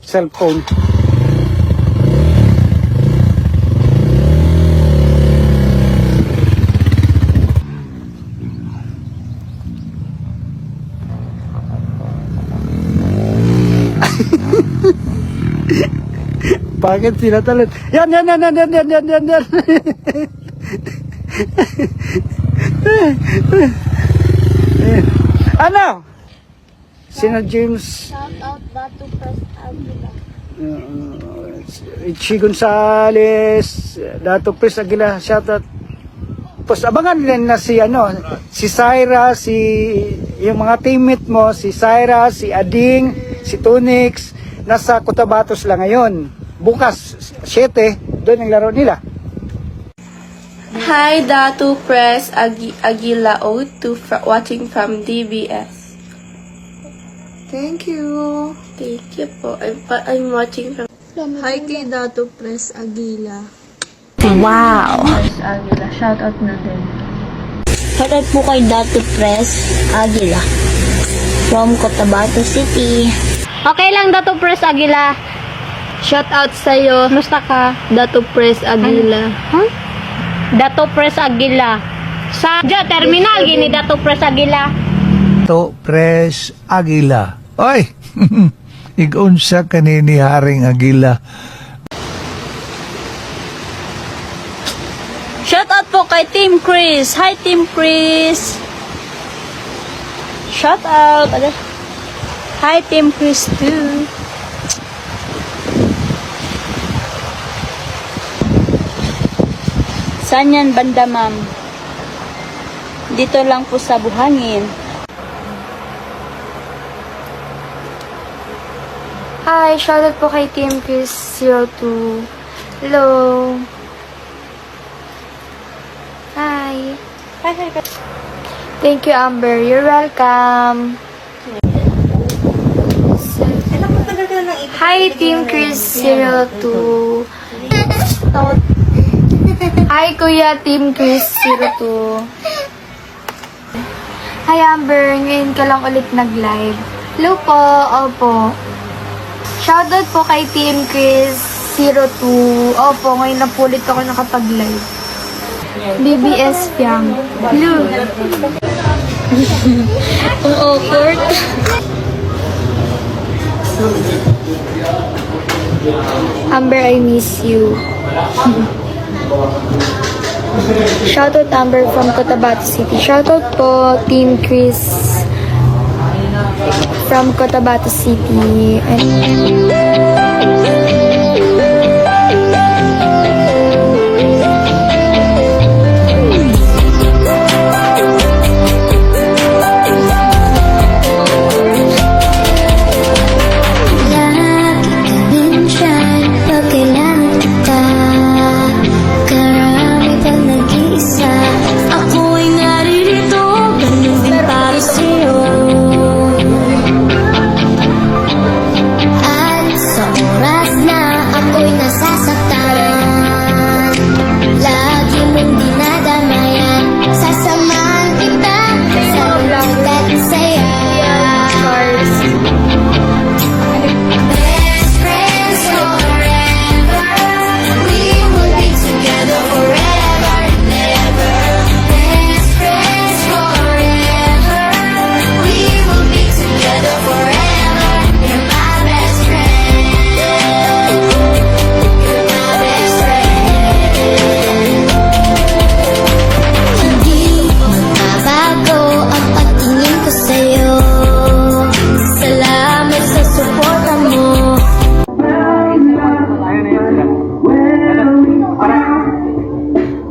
cellphone. Bakit sinatalit? Yan. Ano? Sino James? Shout out Batu Press Aguila. Ichi Gonzales, Dato Pres Aguila, shout out. Tapos abangan din na si si Syra, yung mga teammate mo, si Syra, si Ading, si Tunix, nasa Cotabatos lang ngayon. Bukas 7, doon ang laro nila. Hi, Datu Press Aguila O2 watching from DBS. Thank you. Thank you po. I'm watching from Hi kay Datu Press Aguila. Press Aguila. Shout out na din. Shoutout po kay Datu Press Aguila from Cotabato City. Okay lang, Dato Press Aguila. Shout out sa'yo. Musta ka? Dato Press Aguila. Huh? Dato Press Aguila. Sa terminal, gini Dato Press Aguila. To Pres Aguila. Oy! Igunsa kanini Haring Aguila. Shout out po kay Team Chris. Hi Team Chris. Shout out. Hi Team Chris too. Saan yan banda, ma'am? Dito lang po sa Buhangin. Hi, shoutout po kay Team Chris 02. Hello. Hi. Thank you, Amber. You're welcome. Hi, Team Chris 02. Hi, Kuya Team Chris 02. Hi, Amber. Ngayon ka lang ulit nag-live. Hello po. Opo. Shoutout po kay Team Chris 02. Opo, ngayon na po ulit ako nakapag-live. BBS Piang. Hello. Ang awkward. Amber, I miss you. Shoutout Amber from Cotabato City. Shoutout po Team Chris from Cotabato City.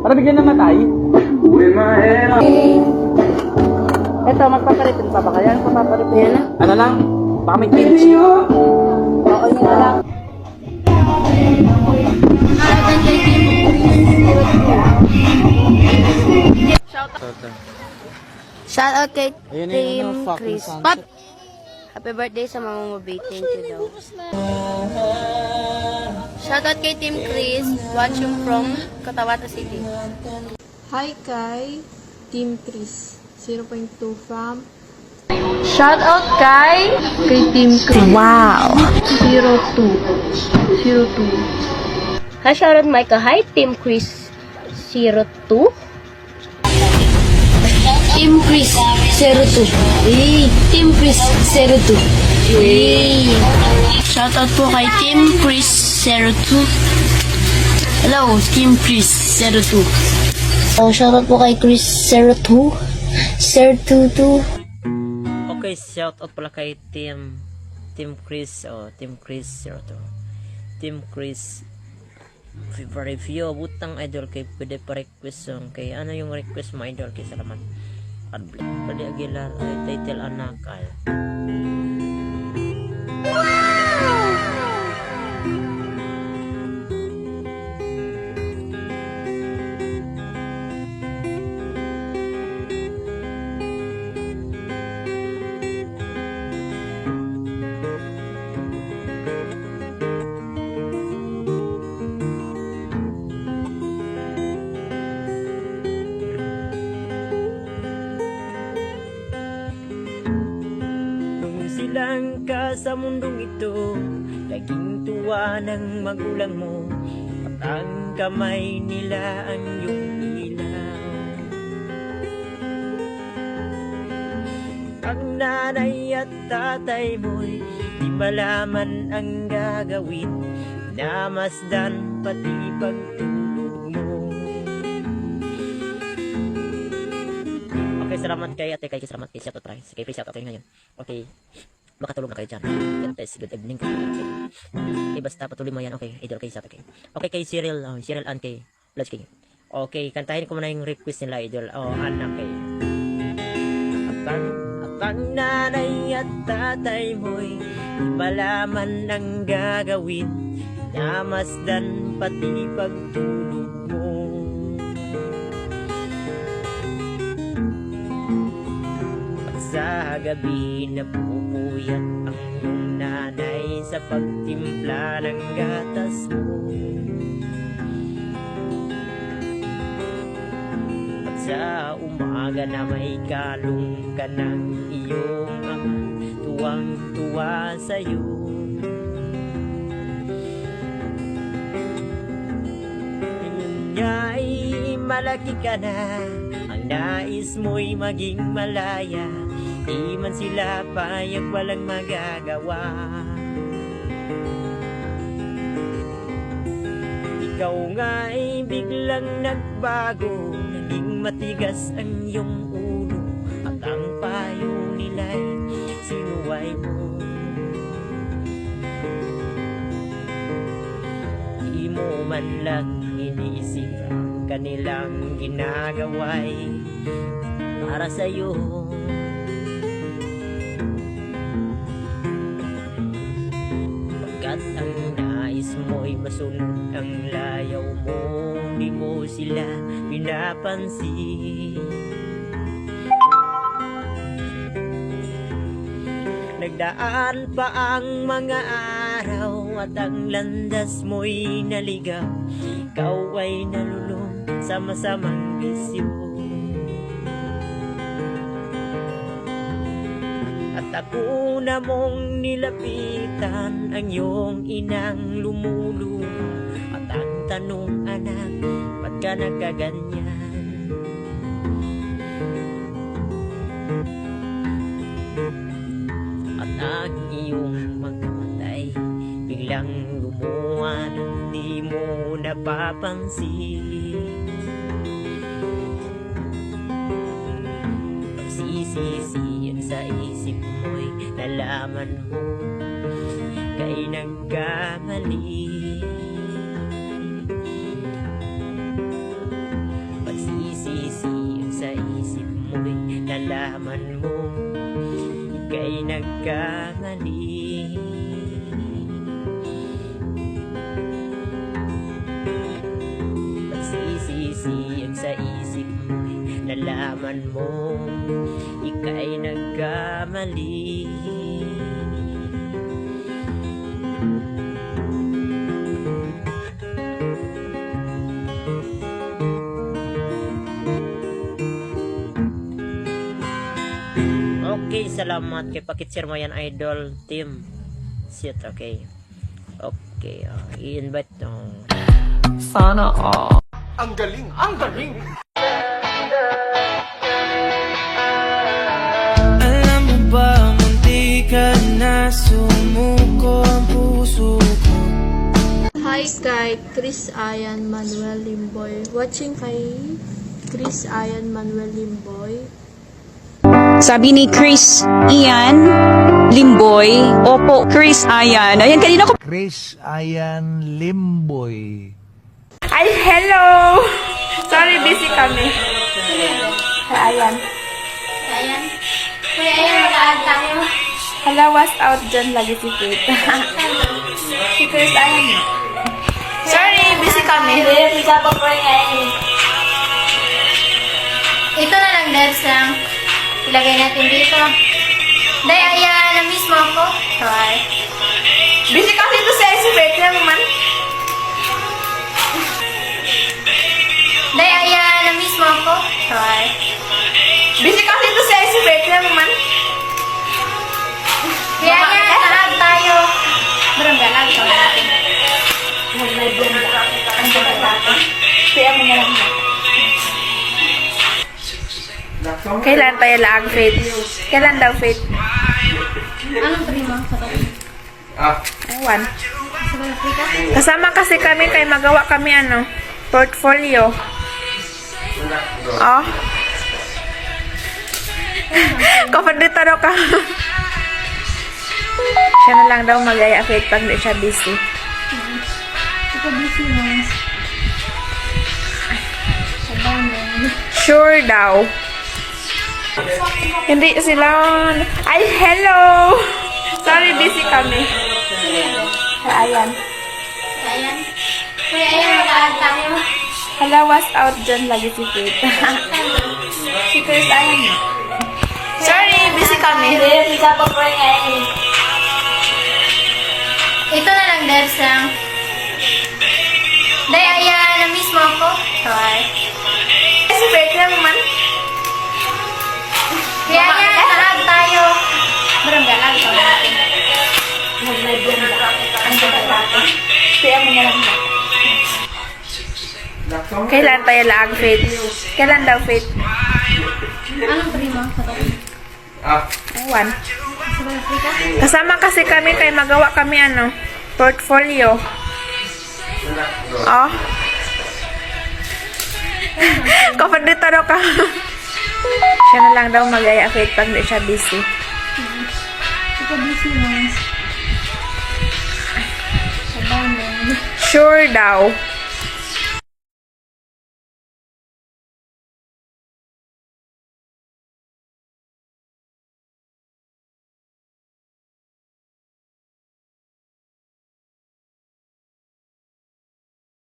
Para bigyan na matay. Eto, magpaparitin pa ba kaya? Magpaparitin yan na? Ano lang? Baka may change. Oo, yun na lang. Shout out kay Ayun na Team yun, fucking Chris. sunset. Pop! Happy birthday sa Mama Mabay. Thank you daw. Shout out kay Team Chris. Watching from Cotabato City. Hi kay Team Chris 0.2 from Shoutout kay Team Chris. Wow! 02. Hi, shoutout Micah. Hi, Team Chris 02. Team Chris 02. Team Chris 02. Shoutout po kay Team Chris 02. Hello, Team Chris 02. Oh, shoutout po kay Chris 02. 022. Okay, shoutout pala kay Team Chris, Team Chris 02. Team Chris, very few butang idol kay pwede pa request song kay ano yung request mo idol kay salamat. Pwede Aguilar ay title anak ay. Silang ka sa mundong ito, laging tuwa ng magulang mo, at ang kamay nila ang iyong ilaw. Ang nanay at tatay mo'y di malaman ang gagawin, namasdan pati pagtulog mo. Okay, salamat kay ate, kay salamat kay shoutout tayo. Sige, please shoutout kayo ngayon. Okay, makatulog na kayo dyan. God bless, good evening. Okay, basta patuloy mo yan. Okay, idol kay shoutout kayo. Okay, kay Cyril, Cyril and kay Lodge King. Okay, kantahin ko muna yung request nila, idol. Anak kay. At ang nanay at tatay mo'y malaman ang gagawin, namasdan pati pagtulog mo. Sa gabi napupuyat ang iyong nanay sa pagtimpla ng gatas mo. At sa umaga na may kalong ka ng iyong ama, tuwang-tuwa sa'yo. Ngayon nga'y malaki ka na, ang nais mo'y maging malaya, di man sila payag, walang magagawa. Ikaw nga ay biglang nagbago, naging matigas ang iyong ulo, at ang payo nila'y sinuway mo. Di mo man lang iniisip ang kanilang ginagawa'y para sa'yo. Pagkat ang nais mo'y masunod ang layaw mo, di mo sila pinapansin. Nagdaan pa ang mga araw at ang landas mo'y naligaw, ikaw ay nalulong sa masamang bisyo. At ako na mong nilapitan ang iyong inang lumuluha, at ang tanong, anak, ba't ka nagkaganyan? At ang iyong mga matay biglang lumuha nang di mo napapansin. Pagsisisi sa isip mo'y nalaman mo kay nagkamali. Pagsisisi sa isip mo'y nalaman mo kay nagkamali. Pagsisisi sa isip mo'y nalaman mo ika'y nagkamali. Okay, salamat kay pakitsir mo yan idol team. Shit, okay. Okay, i-invite Alam mo ba, munti ka na sumuko ang puso ko. Hi kay Chris Ayan Manuel Limboy. Watching kay Chris Ayan Manuel Limboy. Sabi ni Chris Ian Limboy. Opo, Chris Ayan. Ayan, kanina ko. Chris Ayan Limboy. Ay, hello! Sorry, busy kami. Ayan. Ayan. Kuya, ayan, mag-aad tayo. Hala, was out dyan lagi si Kate. Si Chris, ayan. Sorry, busy kami. Ito na lang, Debs, lang. Ilagay natin dito. Day, ayan, na-miss mo ako. Hi. Busy kasi ito sa exhibit niya man. Day, ayan, na-miss mo ako. Hi. Busy kasi ito sa exhibit niya man. Kaya ayan, naag tayo. Barang galag ka natin. Kaya mo na lang. Kailan tayo laag, Faith? Kailan daw, Faith? Anong prima sa kanya? Ewan. Kasama kasi kami kay magawa kami portfolio. Oh. Kapag dito daw ka. Siya na lang daw mag-aya, Faith, pag di siya busy. Ito busy mo. Sure daw. Hindi sila. Ay, hello! Sorry, busy kami. Ayan. Ayan. Kuya, ayan, mag-aad tayo. Hala, was out dyan lagi si Kate. Si Chris, ayan. Sorry, busy kami. Ito na lang, Debs, lang. Day, ayan, na-miss mo ako. Hi. Si Faith lang man. Kaya ayan, naag tayo. Barang galag ka natin. Kaya mo na lang. Kailan tayo laag, Faith? Kailan daw, Faith? Anong prima sa kanya? Ewan. Kasama kasi kami kay magawa kami portfolio. Oh. Kapag dito daw ka. Siya na lang daw mag-aya, Faith, pag di siya busy. Ito busy mo. Sure daw.